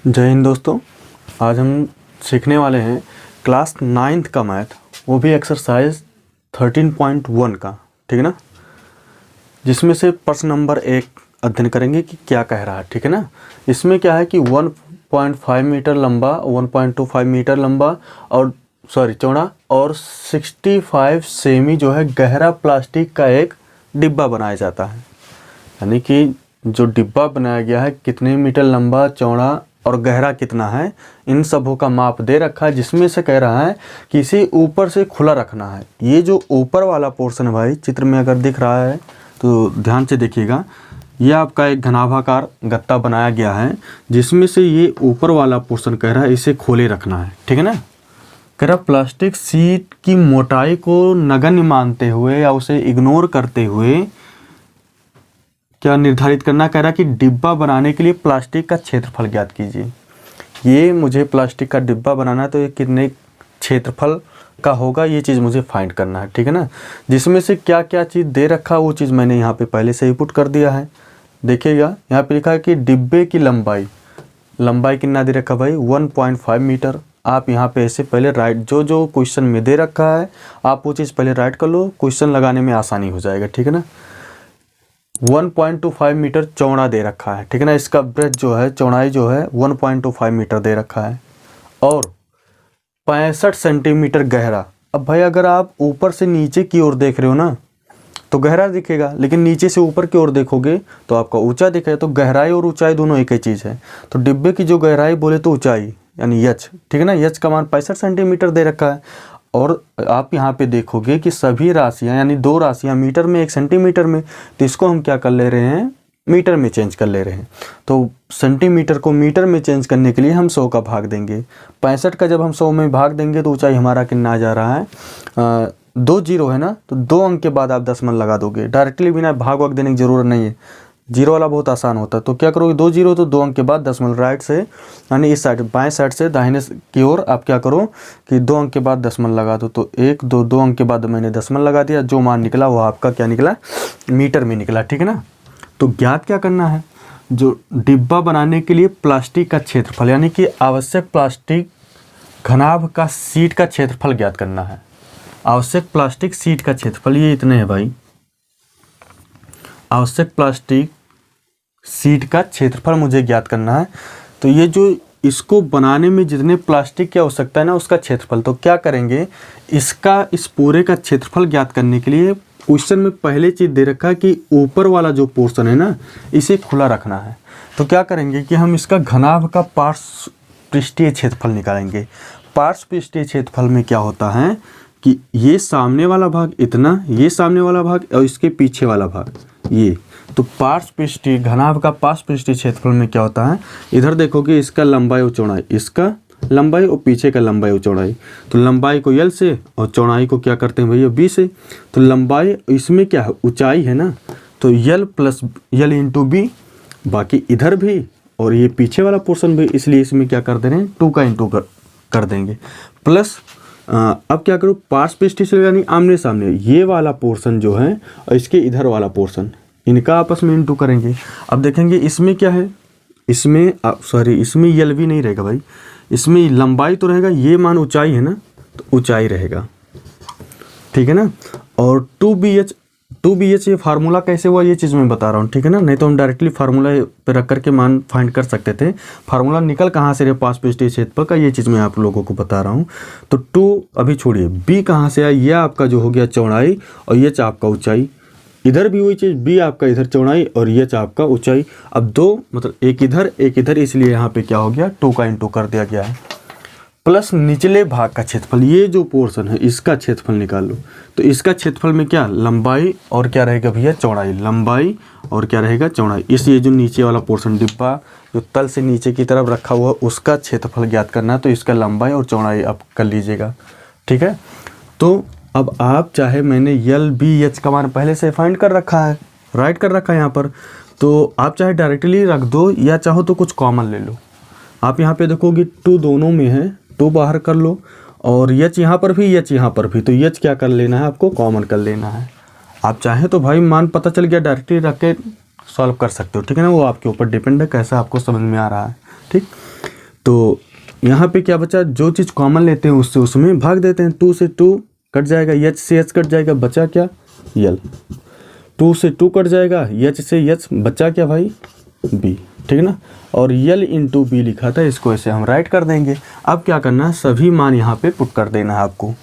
जय हिंद दोस्तों। आज हम सीखने वाले हैं क्लास 9th का मैथ, वो भी एक्सरसाइज 13.1 का, ठीक है ना। जिसमें से प्रश्न नंबर 1 अध्ययन करेंगे कि क्या कह रहा है, ठीक है ना। इसमें क्या है कि 1.5 मीटर लंबा, 1.25 मीटर लंबा और चौड़ा और 65 सेमी जो है गहरा प्लास्टिक का एक डिब्बा बनाया जाता है। यानी कि जो डिब्बा बनाया गया है कितने मीटर लंबा, चौड़ा और गहरा कितना है, इन सबों का माप दे रखा है। जिसमें से कह रहा है कि इसे ऊपर से खुला रखना है। ये जो ऊपर वाला पोर्शन है भाई, चित्र में अगर दिख रहा है तो ध्यान से देखिएगा। ये आपका एक घनाभाकार गत्ता बनाया गया है, जिसमें से ये ऊपर वाला पोर्शन कह रहा है इसे खोले रखना है, ठीक है ना। कह रहा प्लास्टिक शीट की मोटाई को नगण्य मानते हुए या उसे इग्नोर करते हुए क्या निर्धारित करना। कह रहा कि डिब्बा बनाने के लिए प्लास्टिक का क्षेत्रफल ज्ञात कीजिए। ये मुझे प्लास्टिक का डिब्बा बनाना है तो ये कितने क्षेत्रफल का होगा, ये चीज़ मुझे फाइंड करना है, ठीक है ना। जिसमें से क्या क्या चीज़ दे रखा वो चीज़ मैंने यहाँ पे पहले से ही पुट कर दिया है। देखिएगा यहाँ पे लिखा है कि डिब्बे की लंबाई कितना दे रखा भाई, 1.5 मीटर। आप यहाँ पे ऐसे पहले राइट, जो क्वेश्चन में दे रखा है आप वो चीज़ पहले राइट कर लो, क्वेश्चन लगाने में आसानी हो जाएगा, ठीक है ना। 1.25 मीटर चौड़ा दे रखा है, ठीक है ना। इसका ब्रेथ जो है, चौड़ाई जो है 1.25 मीटर दे रखा है और 65 सेंटीमीटर गहरा। अब भाई अगर आप ऊपर से नीचे की ओर देख रहे हो ना तो गहरा दिखेगा, लेकिन नीचे से ऊपर की ओर देखोगे तो आपका ऊंचा दिखेगा। तो गहराई और ऊंचाई दोनों एक ही चीज़ है। तो डिब्बे की जो गहराई बोले तो ऊंचाई यानी यच, ठीक है ना। यच का मान 65 सेंटीमीटर दे रखा है। और आप यहाँ पे देखोगे कि सभी राशियाँ यानी 2 राशियाँ मीटर में 1 सेंटीमीटर में, तो इसको हम क्या कर ले रहे हैं, मीटर में चेंज कर ले रहे हैं। तो सेंटीमीटर को मीटर में चेंज करने के लिए हम 100 का भाग देंगे। 65 का जब हम 100 में भाग देंगे तो ऊंचाई हमारा कितना आ जा रहा है, 2 जीरो है ना, तो 2 अंक के बाद आप दशमलव लगा दोगे। डायरेक्टली बिना भाग वक्त देने की ज़रूरत नहीं है, जीरो वाला बहुत आसान होता है। तो क्या करोगे, 2 जीरो तो 2 अंक के बाद दशमलव राइट से यानी इस साइड बाएं साइड से दाहिने की ओर आप क्या करो कि 2 अंक के बाद दशमलव लगा दो। तो 1 2 2 अंक के बाद मैंने दशमलव लगा दिया। जो मान निकला वो आपका क्या निकला, मीटर में निकला, ठीक है ना। तो ज्ञात क्या करना है, जो डिब्बा बनाने के लिए प्लास्टिक का क्षेत्रफल यानी कि आवश्यक प्लास्टिक घनाभ का शीट का क्षेत्रफल ज्ञात करना है। आवश्यक प्लास्टिक शीट का क्षेत्रफल ये इतने है भाई। आवश्यक प्लास्टिक शीट का क्षेत्रफल मुझे ज्ञात करना है। तो ये जो इसको बनाने में जितने प्लास्टिक की आवश्यकता है ना उसका क्षेत्रफल, तो क्या करेंगे, इसका इस पूरे का क्षेत्रफल ज्ञात करने के लिए क्वेश्चन में पहले चीज़ दे रखा है कि ऊपर वाला जो पोर्शन है ना इसे खुला रखना है। तो क्या करेंगे कि हम इसका घनाभ का पार्श्व पृष्ठीय क्षेत्रफल निकालेंगे। पार्श्व पृष्ठीय क्षेत्रफल में क्या होता है कि ये सामने वाला भाग इतना, ये सामने वाला भाग और इसके पीछे वाला भाग ये। तो पार्श्व पृष्ठीय घनाभ का पार्श्व पृष्ठीय क्षेत्रफल में क्या होता है, इधर देखोगे इसका लंबाई और चौड़ाई, इसका लंबाई और पीछे का लंबाई और चौड़ाई। तो लंबाई को यल से और चौड़ाई को क्या करते हैं भैया बी से। तो लंबाई इसमें क्या है, ऊंचाई है ना, तो यल प्लस यल इंटू बी। बाकी इधर भी और ये पीछे वाला पोर्शन भी, इसलिए इसमें क्या कर दे रहे हैं 2 का इंटू कर देंगे। प्लस अब क्या करो, पार्श्व पृष्ठीय से यानी आमने सामने ये वाला पोर्शन जो है और इसके इधर वाला पोर्शन, इनका आपस में इंटू करेंगे। अब देखेंगे इसमें क्या है, इसमें इसमें यल भी नहीं रहेगा भाई, इसमें लंबाई तो रहेगा, ये मान ऊंचाई है ना तो ऊंचाई रहेगा, ठीक है ना। और 2BH ये फार्मूला कैसे हुआ ये चीज़ मैं बता रहा हूँ, ठीक है ना। नहीं तो हम डायरेक्टली फार्मूला पे रख करके मान फाइंड कर सकते थे। फार्मूला निकल कहाँ से रहे, पार्श्व पृष्ठीय क्षेत्रफल का, ये चीज़ मैं आप लोगों को बता रहा हूँ। तो 2 अभी छोड़िए, बी कहाँ से आया, ये आपका जो हो गया चौड़ाई और ये आपका ऊंचाई। इधर भी वही चीज़, बी आपका इधर चौड़ाई और ये आपका ऊंचाई। अब 2 मतलब एक इधर, इसलिए यहाँ पे क्या हो गया 2 का इंटू कर दिया गया है। प्लस निचले भाग का क्षेत्रफल, ये जो पोर्शन है इसका क्षेत्रफल निकाल लो। तो इसका क्षेत्रफल में क्या, लंबाई और क्या रहेगा भैया, चौड़ाई। लंबाई और क्या रहेगा, चौड़ाई। इसलिए जो नीचे वाला पोर्शन डिब्बा जो तल से नीचे की तरफ रखा हुआ उसका क्षेत्रफल ज्ञात करना है। तो इसका लंबाई और चौड़ाई आप कर लीजिएगा, ठीक है। तो अब आप चाहे मैंने यल बी एच का मान पहले से फाइंड कर रखा है, राइट कर रखा है यहाँ पर, तो आप चाहे डायरेक्टली रख दो या चाहो तो कुछ कॉमन ले लो। आप यहाँ पे देखोगे 2 दोनों में है, 2 बाहर कर लो और यच यहाँ पर भी, यच यहाँ पर भी। तो यच क्या कर लेना है, आपको कॉमन कर लेना है। आप चाहें तो भाई मान पता चल गया डायरेक्टली रख के सॉल्व कर सकते हो, ठीक है ना। वो आपके ऊपर डिपेंड है कैसा आपको समझ में आ रहा है, ठीक। तो यहाँ पे क्या बचा, जो चीज़ कॉमन लेते हैं उससे उसमें भाग देते हैं। 2 से 2 कट जाएगा, एच से एच कट जाएगा, बचा क्या, यल। 2 से 2 कट जाएगा, एच से एच, बचा क्या भाई, बी, ठीक है ना। और यल इंटू बी लिखा था, इसको ऐसे हम राइट कर देंगे। अब क्या करना है, सभी मान यहाँ पे पुट कर देना है आपको।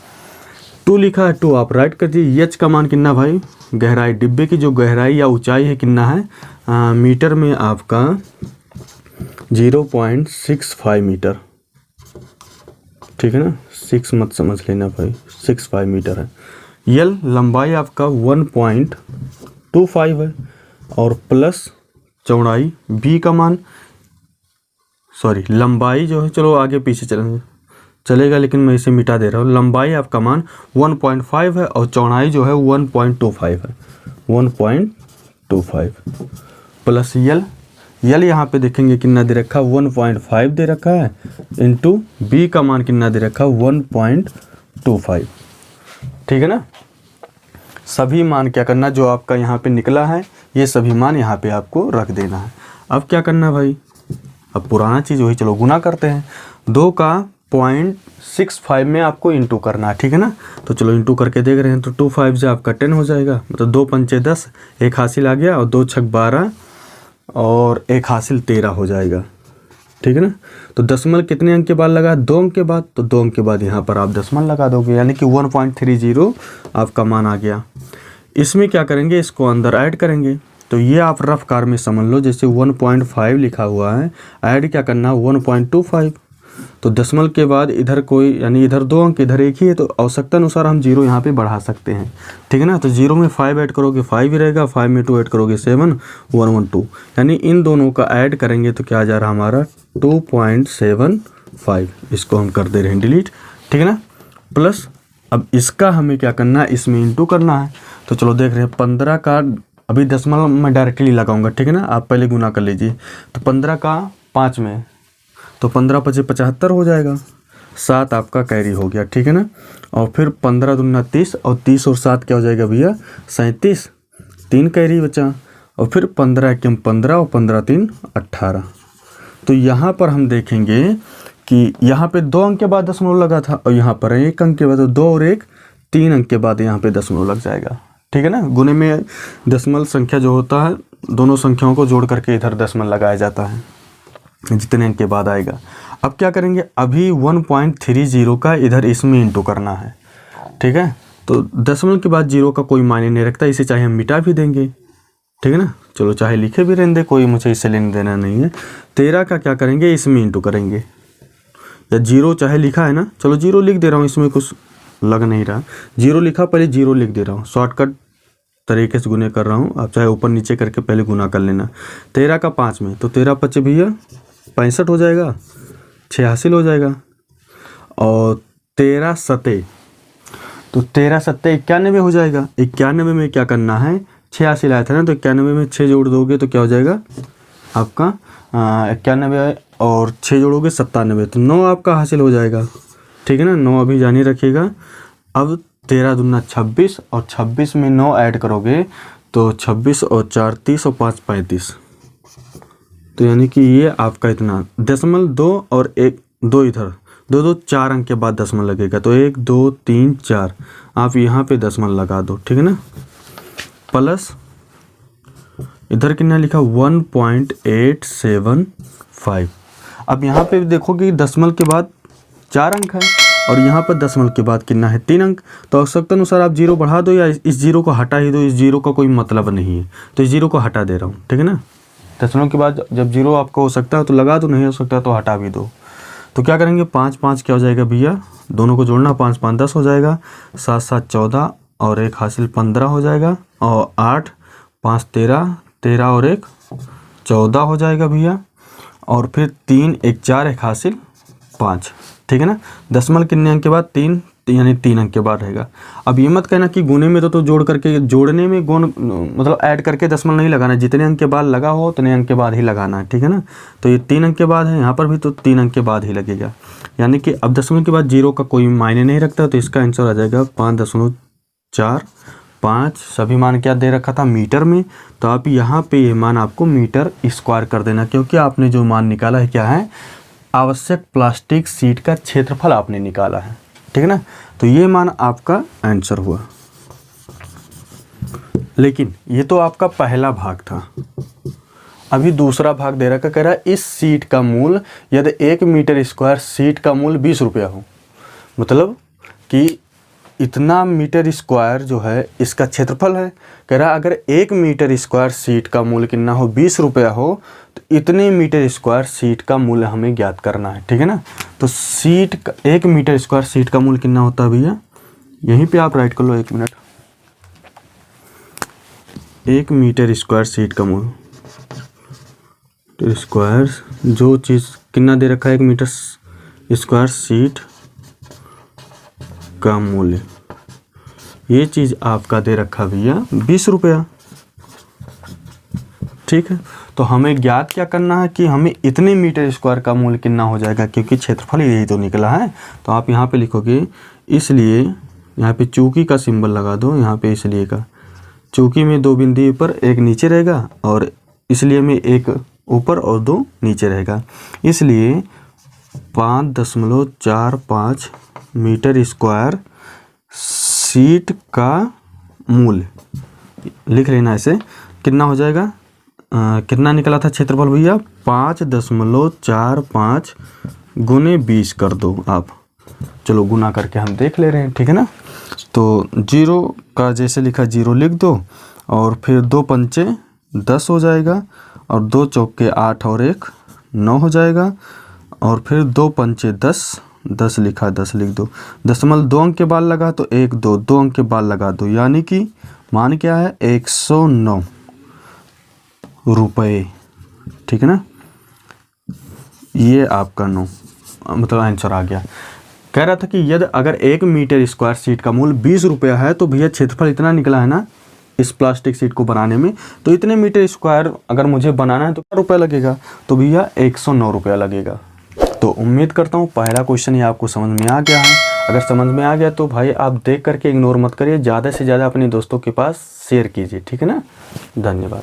2 लिखा है, 2 आप राइट कर दीजिए। एच का मान कितना भाई, गहराई, डिब्बे की जो गहराई या ऊंचाई है कितना है, मीटर में आपका 0.65 मीटर, ठीक है ना। 6 मत समझ लेना भाई, 65 मीटर है। यल लंबाई आपका 1.25 है, और प्लस चौड़ाई, बी का मान, सॉरी लंबाई जो है, चलो आगे पीछे चलेगा लेकिन मैं इसे मिटा दे रहा हूँ। लंबाई आपका मान 1.5 है और चौड़ाई जो है 1.25 है, 1.25 प्लस यल। यल यहाँ पे देखेंगे कितना दे रखा, 1.5 दे रखा है, इंटू बी का मान कितना दे रखा, 1.25, ठीक है ना। सभी मान क्या करना, जो आपका यहाँ पे निकला है ये सभी मान यहाँ पे आपको रख देना है। अब क्या करना भाई, अब पुराना चीज़ वही, चलो गुना करते हैं। 2 का 0.65 में आपको इंटू करना है, ठीक है ना। तो चलो इंटू करके देख रहे हैं, तो 2 5 से आपका 10 हो जाएगा, मतलब 2 पंचे 10, एक हासिल आ गया, और 2 छक 12 और एक हासिल 13 हो जाएगा, ठीक है ना। तो दशमलव कितने अंक के बाद लगा, 2 अंक के बाद, तो 2 अंक के बाद यहाँ पर आप दशमलव लगा दोगे, यानी कि 1.30 आपका मान आ गया। इसमें क्या करेंगे, इसको अंदर ऐड करेंगे। तो ये आप रफ कार में समझ लो, जैसे 1.5 लिखा हुआ है, ऐड क्या करना, 1.25। तो दशमलव के बाद इधर कोई, यानी इधर 2 अंक इधर एक ही है, तो आवश्यकता अनुसार हम 0 यहाँ पे बढ़ा सकते हैं, ठीक है ना। तो 0 में 5 ऐड करोगे 5 ही रहेगा, 5 में 2 ऐड करोगे 7, 112, यानी इन दोनों का ऐड करेंगे तो क्या आ जा रहा हमारा 2.75। इसको हम कर दे रहे हैं डिलीट, ठीक है ना। प्लस अब इसका हमें क्या करना है, इसमें इंटू करना है। तो चलो देख रहे हैं, 15 का अभी दशमलव मैं डायरेक्टली लगाऊंगा, ठीक है ना, आप पहले गुना कर लीजिए। तो 15 का 5 में, तो 15 पचे 75 हो जाएगा, 7 आपका कैरी हो गया, ठीक है ना। और फिर 15 दूना 30, और 30 और 7 क्या हो जाएगा भैया, 37, 3 कैरी बचा। और फिर 15 एकम 15 और 15 3 18। तो यहाँ पर हम देखेंगे कि यहाँ पे 2 अंक के बाद दशमलव लगा था, और यहाँ पर 1 अंक के बाद, तो 2 और 1 3 अंक के बाद यहाँ पे दशमलव लग जाएगा, ठीक है ना। गुने में दशमलव संख्या जो होता है, दोनों संख्याओं को जोड़ करके इधर दशमलव लगाया जाता है, जितने अंक के बाद आएगा। अब क्या करेंगे, अभी 1.30 का इधर इसमें इंटू करना है, ठीक है। तो दशमलव के बाद 0 का कोई मायने नहीं रखता, इसे चाहे हम मिटा भी देंगे, ठीक है ना। चलो चाहे लिखे भी रहने दे, कोई मुझे इससे लेने देना नहीं है। 13 का क्या करेंगे, इसमें इंटू करेंगे, या 0 चाहे लिखा है ना, चलो 0 लिख दे रहा हूँ, इसमें कुछ लग नहीं रहा, 0 लिखा, पहले 0 लिख दे रहा हूँ, शॉर्टकट तरीके से गुने कर रहा हूँ, आप चाहे ऊपर नीचे करके पहले गुना कर लेना। 13 का 5 में, तो 13 पचे भैया 65 हो जाएगा, 6 हासिल हो जाएगा। और 13 सते, तो 13 सत्ते 91 हो जाएगा। 91 में क्या करना है, 6 हासिल आया था ना, तो 91 में 6 जोड़ दोगे तो क्या हो जाएगा आपका 91, और 6 जोड़ोगे 97, तो 9 आपका हासिल हो जाएगा, ठीक है ना। 9 अभी जानी रखिएगा। अब 13 दूना 26, और 26 में 9 ऐड करोगे तो 26 और 4 30 और 5 35, तो यानी कि ये आपका इतना दशमलव 2 और 1 2 इधर 2 2 4 अंक के बाद दशमलव लगेगा, तो 1 2 3 4 आप यहाँ पे दशमलव लगा दो, ठीक है ना। प्लस इधर कितना लिखा 1.875। अब यहाँ पे देखो कि दशमलव के बाद 4 अंक है, और यहाँ पर दशमलव के बाद कितना है 3 अंक, तो आवश्यकता अनुसार आप 0 बढ़ा दो या इस 0 को हटा ही दो, इस 0 का कोई मतलब नहीं है, तो इस 0 को हटा दे रहा हूँ, ठीक है ना। दशमलव के बाद जब 0 आपका हो सकता है तो लगा दो, नहीं हो सकता तो हटा भी दो। तो क्या करेंगे, 5 5 क्या हो जाएगा भैया, दोनों को जोड़ना, 5 5 10 हो जाएगा, 7 7 14 और 1 हासिल 15 हो जाएगा, और 8 5 13 13 और 1 14 हो जाएगा भैया, और फिर 3 1 4 1 हासिल 5, ठीक है ना। दशमलव कितने अंक के बाद 3, यानी 3 अंक के बाद रहेगा। अब ये मत कहना कि गुने में तो जोड़ करके, जोड़ने में गुण मतलब ऐड करके दशमलव नहीं लगाना, जितने अंक के बाद लगा हो उतने अंक के बाद ही लगाना है, ठीक है ना। तो ये 3 अंक के बाद है, यहाँ पर भी तो 3 अंक के बाद ही लगेगा, यानी कि अब दशमलव के बाद 0 का कोई मायने नहीं रखता, तो इसका आंसर आ जाएगा 5.45। सभी मान क्या दे रखा था मीटर में, तो आप यहाँ पे ये मान आपको मीटर स्क्वायर कर देना, क्योंकि आपने जो मान निकाला है क्या है आवश्यक प्लास्टिक शीट का क्षेत्रफल आपने निकाला है, ठीक है ना। तो ये मान आपका आंसर हुआ। लेकिन ये तो आपका पहला भाग था। अभी दूसरा भाग दे रखा, कह रहा है इस शीट का मूल्य यदि 1 मीटर स्क्वायर शीट का मूल्य 20 रुपया हो, मतलब कि इतना मीटर स्क्वायर जो है इसका क्षेत्रफल है। कह रहा है अगर 1 मीटर स्क्वायर शीट का मूल्य कितना हो, 20 रुपया हो, तो इतने मीटर स्क्वायर शीट का मूल्य हमें ज्ञात करना है, ठीक है ना। तो शीट का 1 मीटर स्क्वायर शीट का मूल्य कितना होता है भैया, यहीं पे आप राइट कर लो 1 मिनट। 1 मीटर स्क्वायर शीट का मूल्य, स्क्वायर जो चीज़ कितना दे रखा है, 1 मीटर स्क्वायर शीट का मूल्य, ये चीज़ आपका दे रखा भैया 20 रुपया, ठीक है। तो हमें ज्ञात क्या करना है कि हमें इतने मीटर स्क्वायर का मूल्य कितना हो जाएगा, क्योंकि क्षेत्रफल यही तो निकला है। तो आप यहाँ पे लिखोगे, इसलिए यहाँ पे चूकी का सिंबल लगा दो, यहाँ पे इसलिए का, चूकी में 2 बिंदु ऊपर 1 नीचे रहेगा, और इसलिए में 1 ऊपर और 2 नीचे रहेगा। इसलिए 5.45 मीटर स्क्वायर शीट का मूल्य लिख लेना। ऐसे कितना हो जाएगा, कितना निकला था क्षेत्रफल भैया, 5.45 गुने 20 कर दो आप। चलो गुना करके हम देख ले रहे हैं, ठीक है ना। तो 0 का जैसे लिखा 0 लिख दो, और फिर 2 पंचे 10 हो जाएगा, और 2 चौके 8 और 1 9 हो जाएगा, और फिर 2 पंचे 10 10 लिखा 10 लिख दो। दशमलव 2 अंक के बाद लगा तो 1 2 2 अंक के बाद लगा दो, यानी कि मान क्या है 109 रुपये, ठीक है ना। ये आपका 9 मतलब आंसर आ गया। कह रहा था कि यदि अगर 1 मीटर स्क्वायर शीट का मूल्य 20 रुपया है, तो भैया क्षेत्रफल इतना निकला है ना इस प्लास्टिक शीट को बनाने में, तो इतने मीटर स्क्वायर अगर मुझे बनाना है तो क्या रुपया लगेगा, तो भैया 109 रुपया लगेगा। तो उम्मीद करता हूँ पहला क्वेश्चन ये आपको समझ में आ गया है। अगर समझ में आ गया तो भाई आप देख करके इग्नोर मत करिए, ज़्यादा से ज़्यादा अपने दोस्तों के पास शेयर कीजिए, ठीक है ना। धन्यवाद।